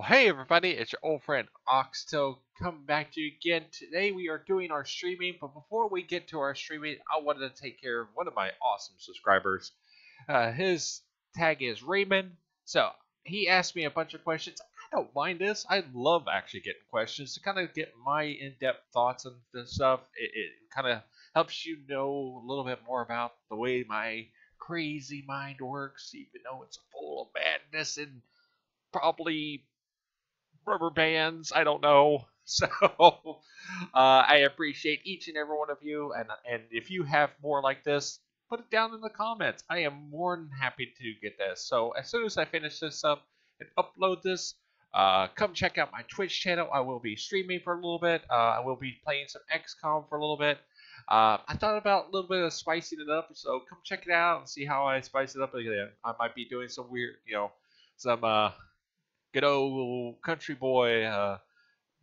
Well, hey everybody, it's your old friend Oxtail coming back to you again. Today we are doing our streaming, but before we get to our streaming, I wanted to take care of one of my awesome subscribers. His tag is Raymond, so he asked me a bunch of questions. I don't mind this. I love actually getting questions to kind of get my in-depth thoughts on this stuff. It kind of helps you know a little bit more about the way my crazy mind works, even though it's full of madness and probably rubber bands. I don't know. So I appreciate each and every one of you, and if you have more like this, put it down in the comments. I am more than happy to get this. So as soon as I finish this up and upload this, come check out my Twitch channel. I will be streaming for a little bit. I will be playing some XCOM for a little bit. I thought about a little bit of spicing it up, so come check it out and see how I spice it up again. I might be doing some weird, some good old country boy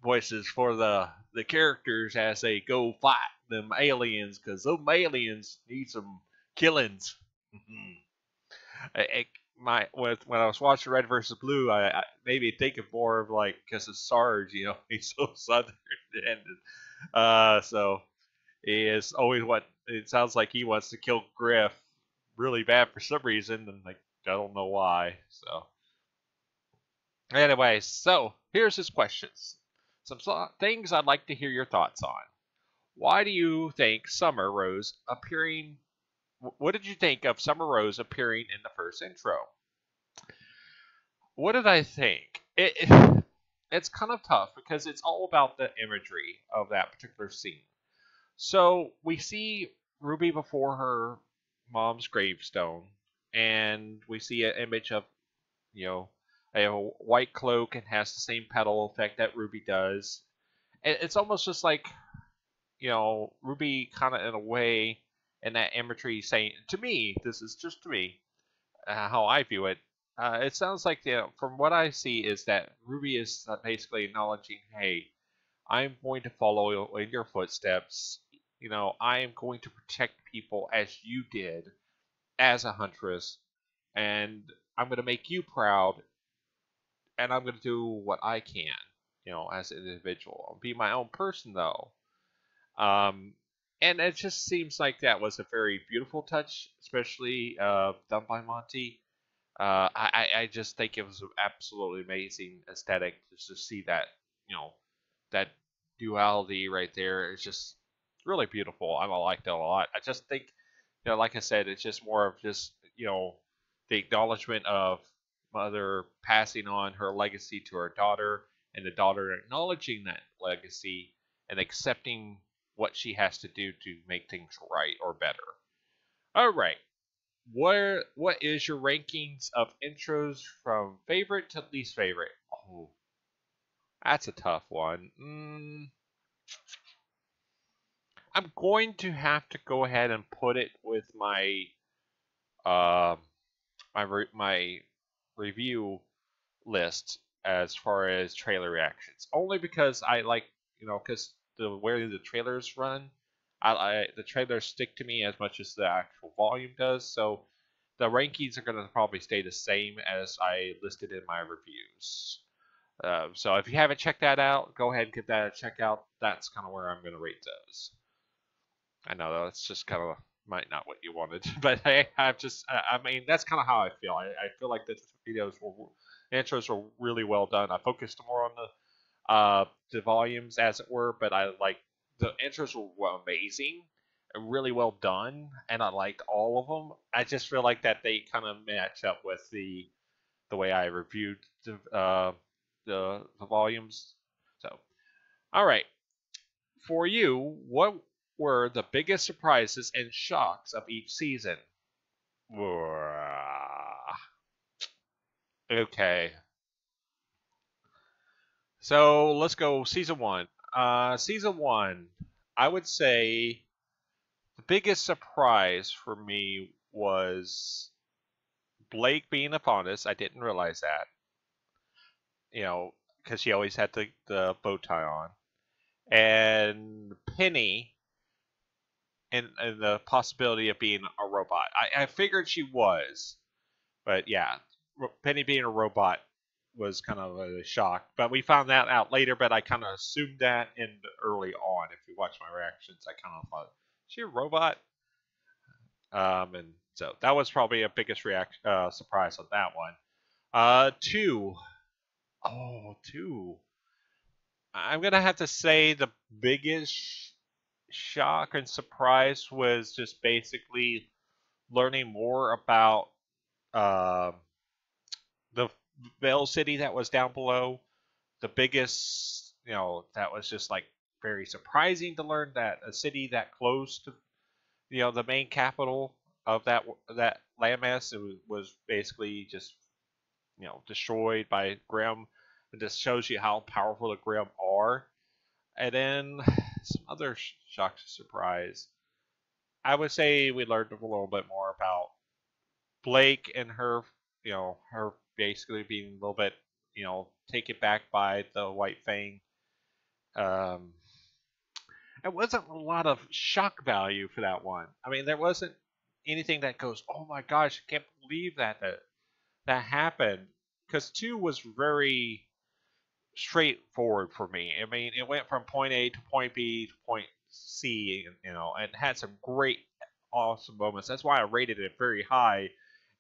voices for the characters as they go fight them aliens, because those aliens need some killings. I, when I was watching Red versus Blue, I made me think of more of like because of Sarge, he's so southern, and so he is always what it sounds like he wants to kill Griff really bad for some reason, and like I don't know why. So anyway, so here's his questions. Some things I'd like to hear your thoughts on. Why do you think Summer Rose appearing? What did you think of Summer Rose appearing in the first intro? What did I think? It's kind of tough because it's all about the imagery of that particular scene. So we see Ruby before her mom's gravestone, and we see an image of, a white cloak and has the same petal effect that Ruby does. It's almost just like, Ruby kind of in a way in that imagery saying, to me, this is just to me, how I view it. It sounds like, from what I see, is that Ruby is basically acknowledging, hey, I'm going to follow in your footsteps. I am going to protect people as you did as a huntress, and I'm going to make you proud, and I'm going to do what I can, as an individual. I'll be my own person, though. Um, and it just seems like that was a very beautiful touch, especially done by Monty. I just think it was an absolutely amazing aesthetic just to see that, that duality right there. It's just really beautiful. I like that a lot. I just think, like I said, it's just more of just, the acknowledgement of mother passing on her legacy to her daughter, and the daughter acknowledging that legacy and accepting what she has to do to make things right or better. All right. What is your rankings of intros from favorite to least favorite? Oh, that's a tough one. I'm going to have to go ahead and put it with my my review list as far as trailer reactions. Only because I like, because the way the trailers run, the trailers stick to me as much as the actual volume does. So the rankings are going to probably stay the same as I listed in my reviews. So if you haven't checked that out, go ahead and give that a check out. That's kind of where I'm going to rate those. I know that's just kind of might not what you wanted, but I mean, that's kind of how I feel. I feel like the intros were really well done. I focused more on the volumes, as it were, but I like the intros were amazing and really well done, and I liked all of them. I just feel like that they kind of match up with the way I reviewed the volumes. So, all right, for you, what were the biggest surprises and shocks of each season? Okay. So let's go season one. Season one, I would say the biggest surprise for me was Blake being a Faunus. I didn't realize that, because she always had the bow tie on. And Penny, and the possibility of being a robot. I figured she was, but yeah, Penny being a robot was kind of a shock. But we found that out later. But I kind of assumed that in early on. If you watch my reactions, I kind of thought, "Is she a robot?" And so that was probably a biggest surprise on that one. Two. Oh, two. I'm gonna have to say the biggest shock and surprise was just basically learning more about uh, the Veil City that was down below. The biggest, that was just like very surprising to learn that a city that close to, the main capital of that landmass was basically just, destroyed by Grimm. It just shows you how powerful the Grimm are. And then some other shock to surprise. I would say we learned a little bit more about Blake and her, her basically being a little bit, taken back by the White Fang. Um, it wasn't a lot of shock value for that one. I mean, there wasn't anything that goes, "Oh my gosh, I can't believe that happened," because two was very straightforward for me. I mean, it went from point A to point B to point C, and had some great, awesome moments. That's why I rated it very high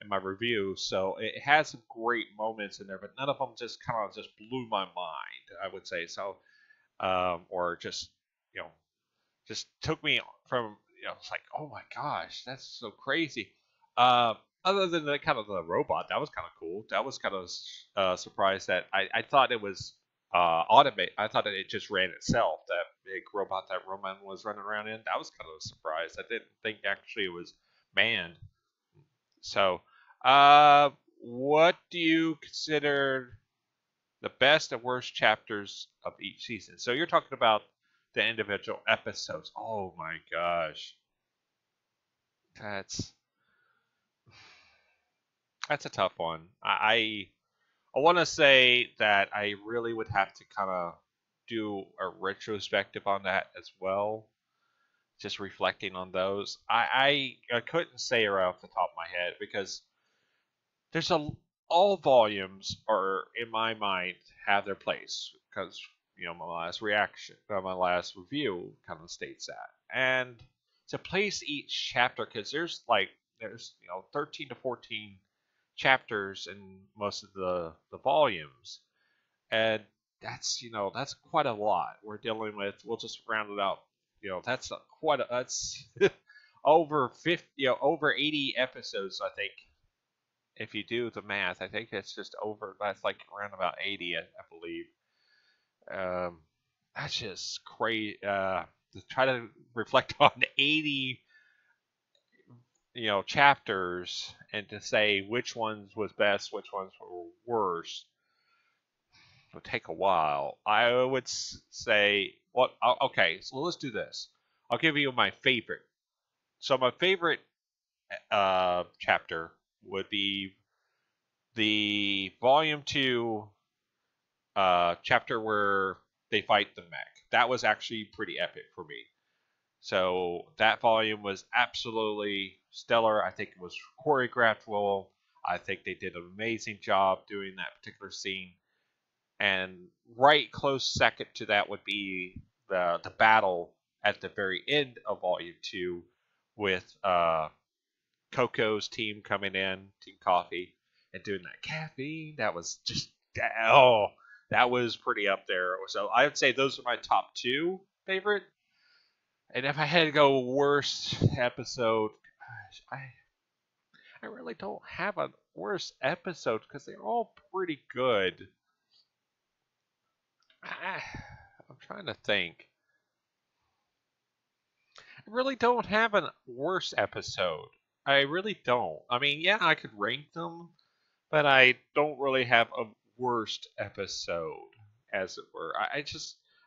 in my review. So it had some great moments in there, but none of them just kind of just blew my mind, I would say. So, or just, you know, just took me from, it's like, oh my gosh, that's so crazy. Other than the kind of the robot, that was kind of cool. That was kind of surprised that I thought it was automate. I thought that it just ran itself. That big robot that Roman was running around in. That was kind of a surprise. I didn't think actually it was manned. So, what do you consider the best and worst chapters of each season? So you're talking about the individual episodes. Oh my gosh, that's that's a tough one. I want to say that I really would have to kind of do a retrospective on that as well, just reflecting on those. I couldn't say right off the top of my head because there's all volumes are in my mind have their place because my last reaction, my last review kind of states that, and to place each chapter because there's 13 to 14 chapters in most of the volumes, and that's quite a lot we're dealing with. We'll just round it out. That's that's over 50, over 80 episodes, I think. If you do the math, I think it's just over. That's like around about 80, I believe. Um, that's just crazy. To try to reflect on 80, chapters, and to say which ones was best, which ones were worst, would take a while. I would say, what? Okay, so let's do this. I'll give you my favorite. So my favorite chapter would be the volume 2 chapter where they fight the mech. That was actually pretty epic for me. So that volume was absolutely stellar. I think it was choreographed well. I think they did an amazing job doing that particular scene. And right close second to that would be the battle at the very end of Volume 2 with Coco's team coming in, Team Coffee, and doing that caffeine. That was just, oh, that was pretty up there. So I would say those are my top 2 favorite. And if I had to go worst episode, gosh, I really don't have a worst episode because they're all pretty good. I'm trying to think. I really don't have a worst episode. I really don't. I mean, yeah, I could rank them, but I don't really have a worst episode, as it were.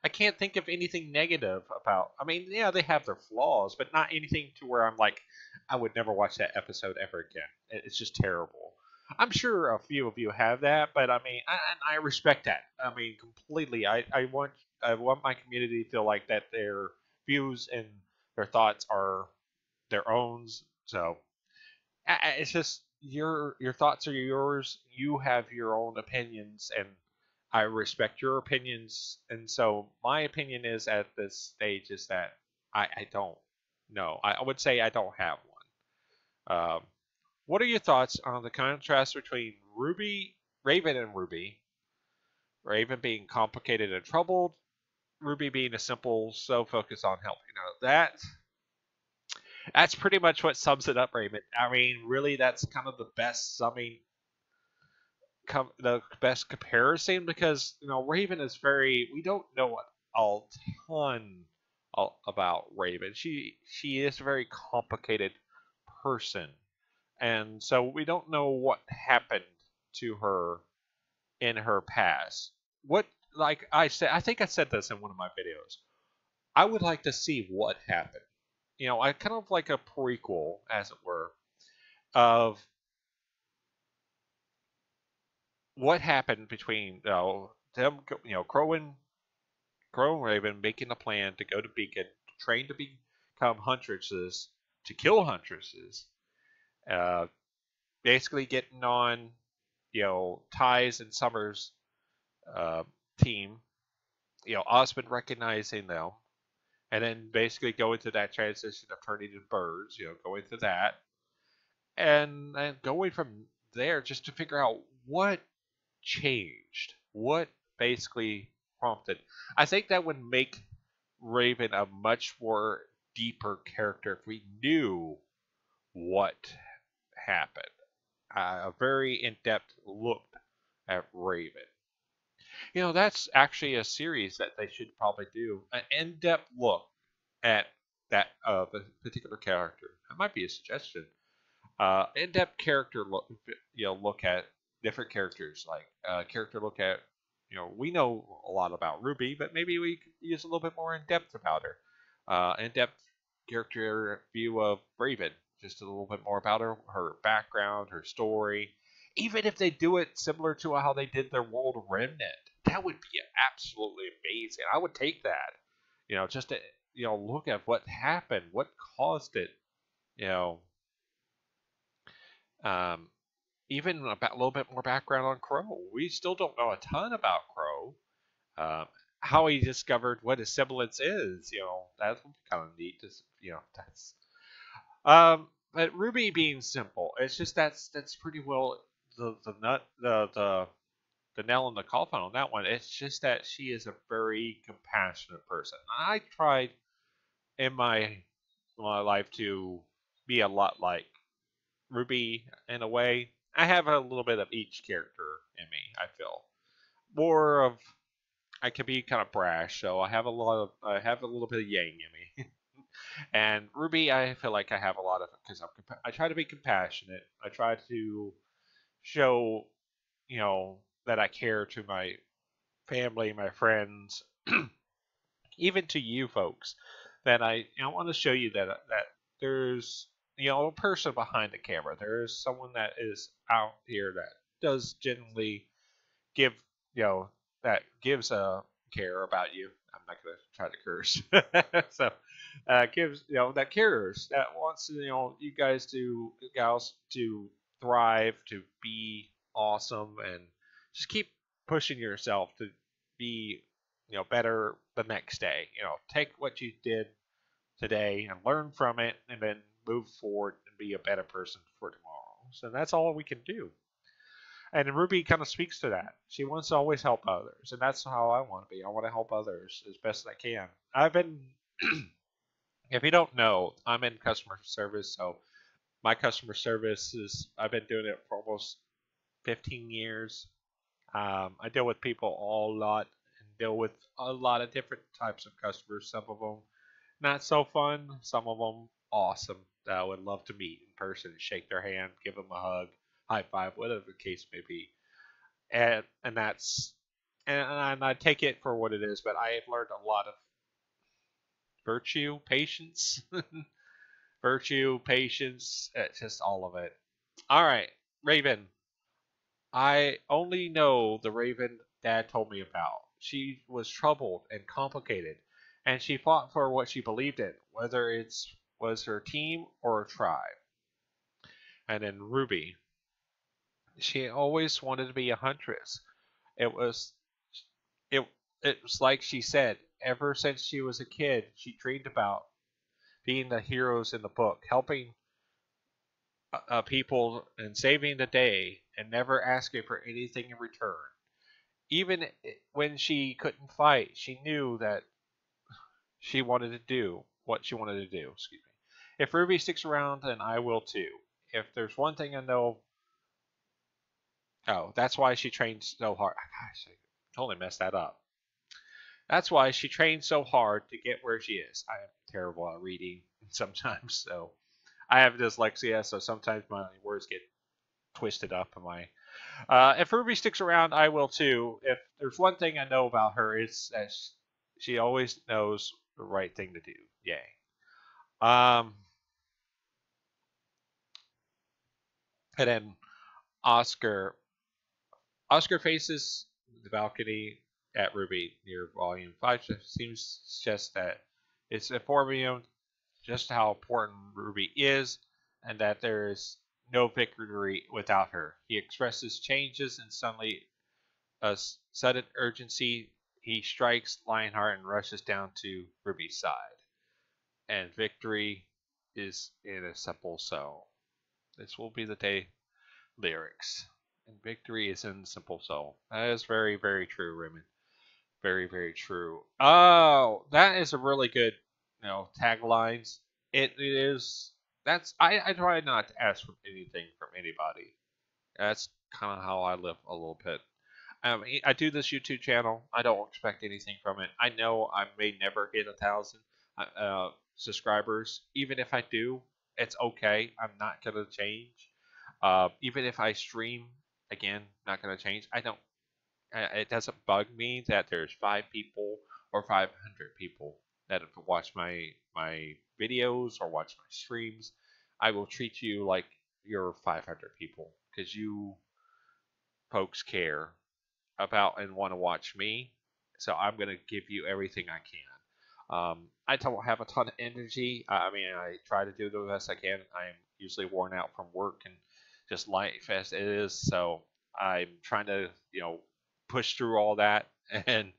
I can't think of anything negative about. I mean, yeah, they have their flaws, but not anything to where I'm like, I would never watch that episode ever again. It's just terrible. I'm sure a few of you have that, but I mean, I respect that. I mean, completely. I want my community to feel like that their views and their thoughts are their own. So it's just your thoughts are yours. You have your own opinions, and I respect your opinions. And so my opinion is at this stage is that I don't know. I would say I don't have one. What are your thoughts on the contrast between Raven and Ruby? Raven being complicated and troubled, Ruby being a simple, so focused on helping out. That's pretty much what sums it up, Raven. I mean, really, that's kind of the best summing, the best comparison because Raven is very. We don't know a ton about Raven. She is a very complicated person, and so we don't know what happened to her in her past. What, like I said, I think I said this in one of my videos. I would like to see what happened. I kind of like a prequel, as it were, of what happened between them, Crow and Raven making a plan to go to Beacon, to train to become huntresses, to kill huntresses, uh, basically getting on, Ty's and Summers' uh, team, Osmond recognizing them, and then basically go into that transition of turning into birds, going to that, and going from there just to figure out what changed, what basically prompted. I think that would make Raven a much more deeper character if we knew what happened. A very in-depth look at Raven. That's actually a series that they should probably do. An in-depth look at that particular character. That might be a suggestion. In-depth character look, look at different characters. Like character look at, we know a lot about Ruby, but maybe we could use a little bit more in-depth about her. In-depth character view of Raven, just a little bit more about her background, her story. Even if they do it similar to how they did their World Remnant, that would be absolutely amazing. I would take that. Just to look at what happened, what caused it. You know, um, even about a little bit more background on Crow. We still don't know a ton about Crow. How he discovered what his semblance is, that would be kind of neat. That's. But Ruby being simple, it's just that's pretty well the nut the nail in the coffin on that one. It's just that she is a very compassionate person. I tried in my life to be a lot like Ruby in a way. I have a little bit of each character in me. I feel more of I can be kind of brash, so I have a little bit of Yang in me. And Ruby, I feel like I have a lot of because I try to be compassionate. I try to show that I care to my family, my friends, even to you folks. That I want to show you that there's a person behind the camera. There is someone that is out here that does genuinely give that gives a care about you. I'm not gonna try to curse. So gives that cares, that wants you guys to gals to thrive, to be awesome, and just keep pushing yourself to be better the next day. Take what you did today and learn from it, and then move forward and be a better person for tomorrow. So that's all we can do. And Ruby kind of speaks to that. She wants to always help others, and that's how I want to be. I want to help others as best as I can. I've been, if you don't know, I'm in customer service, so my customer service is, I've been doing it for almost 15 years. I deal with people a lot and deal with a lot of different types of customers. Some of them not so fun, some of them awesome that I would love to meet in person, shake their hand, give them a hug, high five, whatever the case may be. And that's and I take it for what it is, but I have learned a lot of virtue, patience, virtue, patience, just all of it. All right, Raven. I only know the Raven Dad told me about. She was troubled and complicated, and she fought for what she believed in, whether it was her team or her tribe. And then Ruby. She always wanted to be a huntress. It was it it was like she said, ever since she was a kid, she dreamed about being the heroes in the book, helping people and saving the day, and never asking for anything in return. Even when she couldn't fight, she knew that she wanted to do what she wanted to do. Excuse me. If Ruby sticks around, then I will too. If there's one thing I know, oh, that's why she trained so hard. Gosh, I totally messed that up. That's why she trained so hard to get where she is. I am terrible at reading sometimes, so I have dyslexia, so sometimes my words get twisted up. In my if Ruby sticks around, I will too. If there's one thing I know about her, it's that she always knows the right thing to do. Yay. Um, and then Oscar. Oscar faces the balcony at Ruby near Volume 5. Seems to suggest that it's informing him just how important Ruby is and that there is no victory without her. He expresses changes and suddenly a sudden urgency. He strikes Lionheart and rushes down to Ruby's side. And victory is in a simple soul. This will be the day lyrics. And victory is in simple soul. That is very, very true, Raymond. Very, very true. Oh, that is a really good, taglines. It is. That's. I try not to ask for anything from anybody. That's kind of how I live a little bit. I do this YouTube channel. I don't expect anything from it. I know I may never hit 1,000 subscribers. Even if I do, it's okay. I'm not gonna change. Even if I stream, again, not gonna change. I don't. It doesn't bug me that there's 5 people or 500 people that have watched my videos or watch my streams. I will treat you like you're 500 people because you folks care about and want to watch me. So I'm gonna give you everything I can. I don't have a ton of energy. I mean, I try to do the best I can. I'm usually worn out from work and just life as it is. So I'm trying to, push through all that and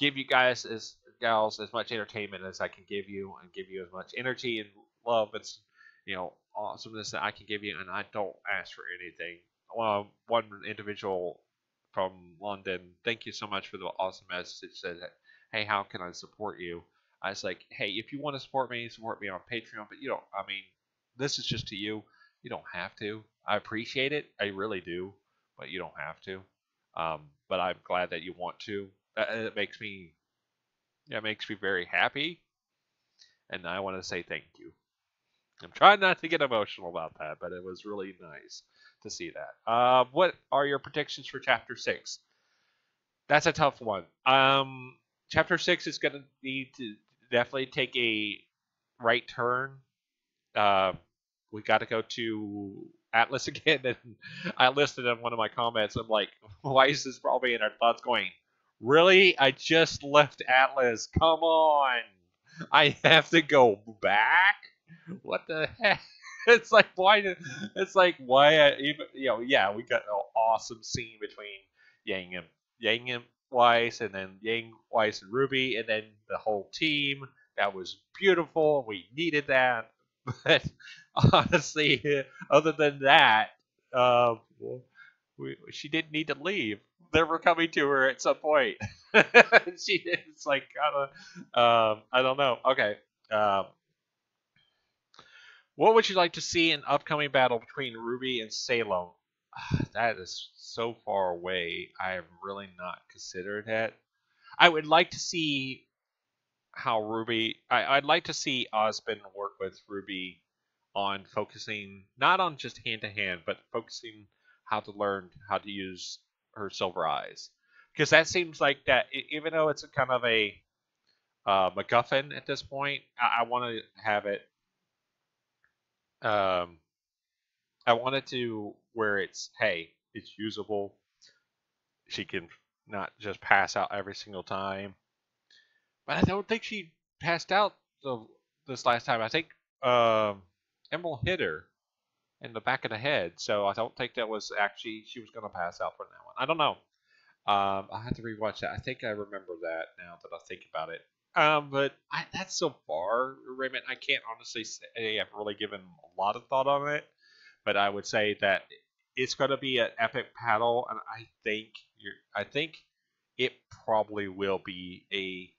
give you guys as gals as much entertainment as I can give you, and give you as much energy and love and awesomeness that I can give you. And I don't ask for anything. One individual from London, thank you so much for the awesome message. Said, "Hey, how can I support you?" I was like, "Hey, if you want to support me on Patreon, but you don't. I mean, this is just to you. You don't have to. I appreciate it. I really do, but you don't have to. But I'm glad that you want to. It makes me, yeah, it makes me very happy, and I want to say thank you. I'm trying not to get emotional about that, but it was really nice to see that. What are your predictions for Chapter 6? That's a tough one. Chapter 6 is going to need to definitely take a right turn. Uh, we got to go to Atlas again, and I listed in one of my comments. I'm like, why is this probably in our thoughts going? Really? I just left Atlas. Come on. I have to go back? What the heck? It's like why? It's like why? Even yeah, we got an awesome scene between Yang and Weiss, and then Yang, Weiss, and Ruby, and then the whole team. That was beautiful. We needed that. But honestly, other than that, uh, she didn't need to leave. They were coming to her at some point. It's like I don't know. Okay. Um, what would you like to see in upcoming battle between Ruby and Salem? That is so far away. I have really not considered it. I would like to see how Ruby. I'd like to see Osmond work with Ruby on focusing not on just hand to hand, but focusing how to learn how to use her silver eyes. Because that seems like that, even though it's a kind of a MacGuffin at this point, I want to have it. Um, I want it to where it's hey, it's usable. She can not just pass out every single time. But I don't think she passed out this last time. I think Emerald hit her. in the back of the head. So I don't think that was actually she was going to pass out from that one. I don't know. I have to rewatch that. I think I remember that now that I think about it. But that's so far, Raymond. I can't honestly say I've really given a lot of thought on it. But I would say that it's going to be an epic battle, and I think it probably will be a.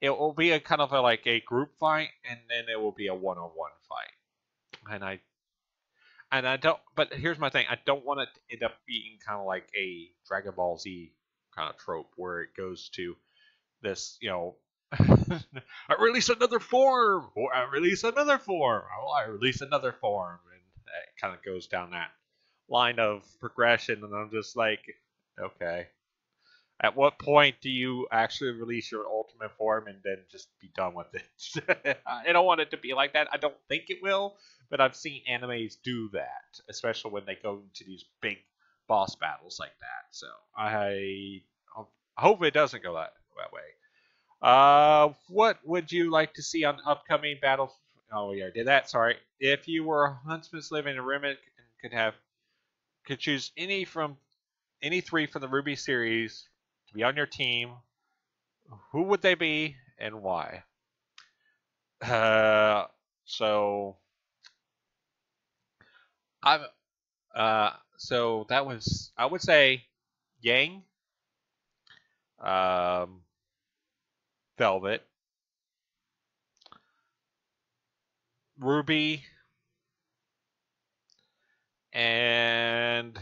It will be a kind of like a group fight, and then it will be a one-on-one fight. And I don't. But here's my thing: I don't want it to end up being kind of like a Dragon Ball Z kind of trope where it goes to this, I release another form, or I release another form, or I release another form, and it kind of goes down that line of progression, and I'm just like, okay. At what point do you actually release your ultimate form and then just be done with it? I don't want it to be like that. I don't think it will, but I've seen animes do that, especially when they go into these big boss battles like that. So I hope it doesn't go that way. What would you like to see on upcoming battle? Oh, yeah, I did that. Sorry. If you were a huntsman living in a room and could choose any three from the Ruby series to be on your team, who would they be and why? So I'm so that was I would say Yang, um, Velvet, Ruby, and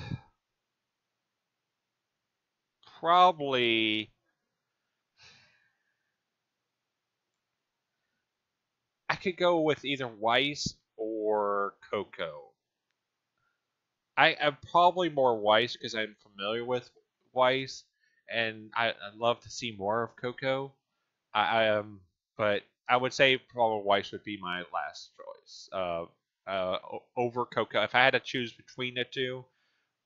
probably I could go with either Weiss or Coco. I'm probably more Weiss because I'm familiar with Weiss, and I'd love to see more of Coco. But I would say probably Weiss would be my last choice. Over Coco. If I had to choose between the two,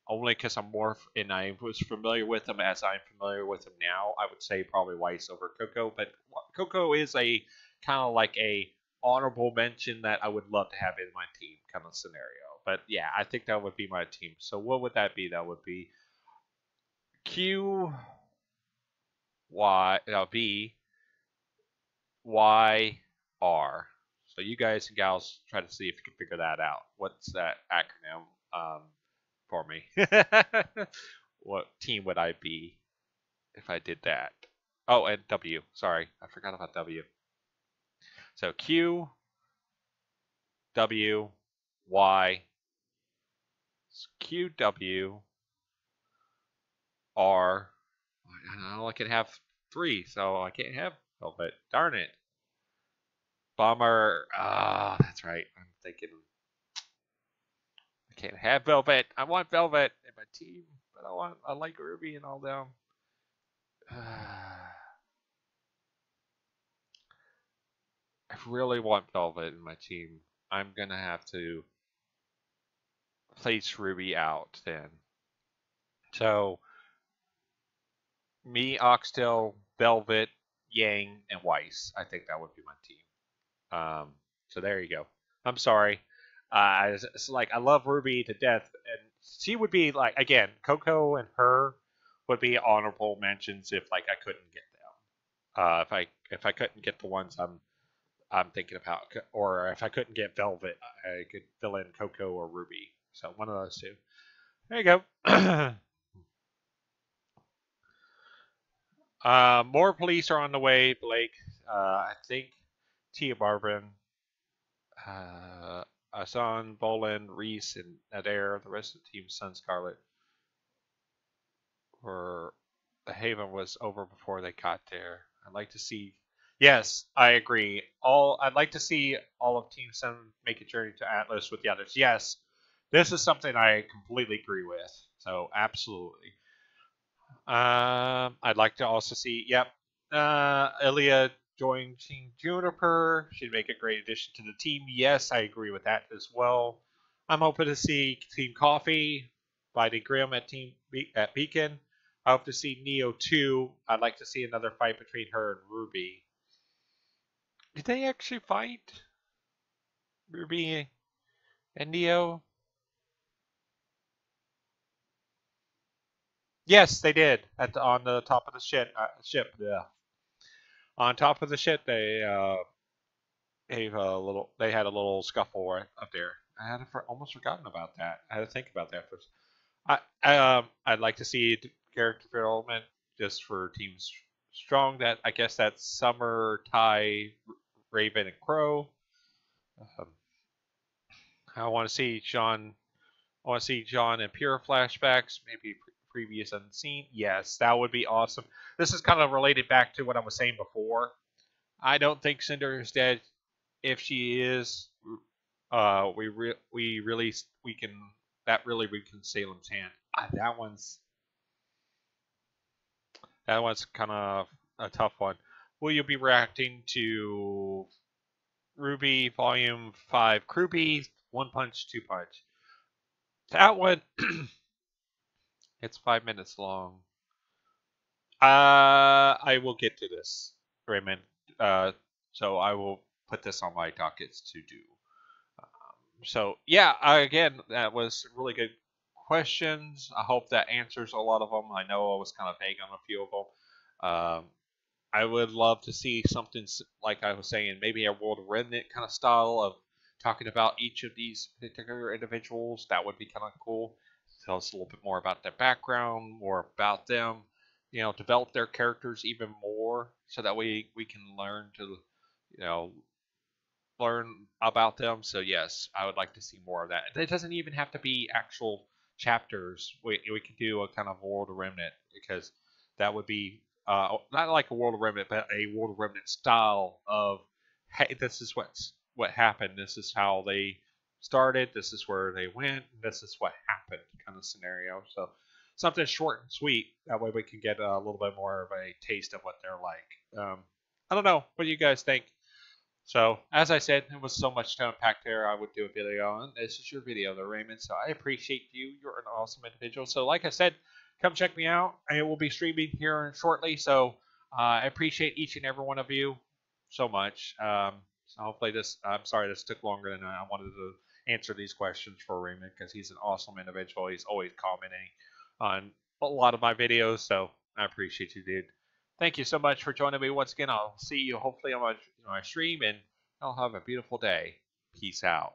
only because I'm more and I was familiar with them as I'm familiar with them now, I would say probably Weiss over Coco. But Coco is a kind of like a honorable mention that I would love to have in my team kind of scenario. But yeah, I think that would be my team. So what would that be? That would be Q Y B Y R. So you guys and gals try to see if you can figure that out. What's that acronym for me? What team would I be if I did that? Oh, and W. Sorry, I forgot about W. So Q, W, Y, Q, W, R. I only can have three, so I can't have Velvet. Darn it. Bomber. Ah, that's right. I'm thinking I can't have Velvet. I want Velvet in my team, but I like Ruby and all them. I really want Velvet in my team. I'm gonna have to place Ruby out then. So me, Oxtail, Velvet, Yang, and Weiss. I think that would be my team. So there you go. I'm sorry. It's like I love Ruby to death, and she would be like again, Coco and her would be honorable mentions if like I couldn't get them. If I couldn't get the ones I'm thinking about, or if I couldn't get Velvet, I could fill in Coco or Ruby. So one of those two. There you go. More police are on the way, Blake. I think Tia Barvin, Asan, Boland, Reese, and Adair, the rest of the team, Sun Scarlet, were the Haven was over before they got there. I'd like to see. Yes, I agree. I'd like to see all of Team Sun make a journey to Atlas with the others. Yes, this is something I completely agree with. So absolutely. I'd like to also see. Yep, Ilya join Team Juniper. She'd make a great addition to the team. Yes, I agree with that as well. I'm hoping to see Team Coffee by the Grimm at Beacon. I hope to see Neo 2. I'd like to see another fight between her and Ruby. Did they actually fight Ruby and Neo? Yes, they did. On the top of the ship. Yeah. On top of the ship, they had a little scuffle right up there. I had almost forgotten about that. I had to think about that first. I'd like to see character development just for Teams Strong. That I guess that's Summer, Ty, Raven, and Crow. Um, I want to see John. I want to see John in pure flashbacks, maybe previous unseen. Yes, that would be awesome. This is kind of related back to what I was saying before. I don't think Cinder is dead. If she is, we really we can that really weakens Salem's hand. That one's kind of a tough one. Will you be reacting to RWBY Volume 5 Crew One Punch, Two Punch? That one, it's 5 minutes long. I will get to this, Raymond. So I will put this on my dockets to do. So yeah, again, that was really good questions. I hope that answers a lot of them. I know I was kind of vague on a few of them. I would love to see something like I was saying, maybe a World of Remnant kind of style of talking about each of these particular individuals. That would be kind of cool. Tell us a little bit more about their background, more about them. Develop their characters even more, so that we can learn to, learn about them. So yes, I would like to see more of that. It doesn't even have to be actual chapters. We could do a kind of World of Remnant, because that would be not like a World of Remnant, but a World of Remnant style of, hey, this is what happened. This is how they started. This is where they went. This is what happened, kind of scenario. So something short and sweet. That way we can get a little bit more of a taste of what they're like. I don't know. What do you guys think? So, as I said, it was so much to unpack there. I would do a video on. This is your video, though, Raymond. So, I appreciate you. You're an awesome individual. So, like I said, come check me out. I will be streaming here shortly. So, I appreciate each and every one of you so much. So hopefully, I'm sorry this took longer than I wanted to answer these questions for Raymond, because he's an awesome individual. He's always commenting on a lot of my videos. So, I appreciate you, dude. Thank you so much for joining me once again. I'll see you hopefully on my stream, and I'll have a beautiful day. Peace out.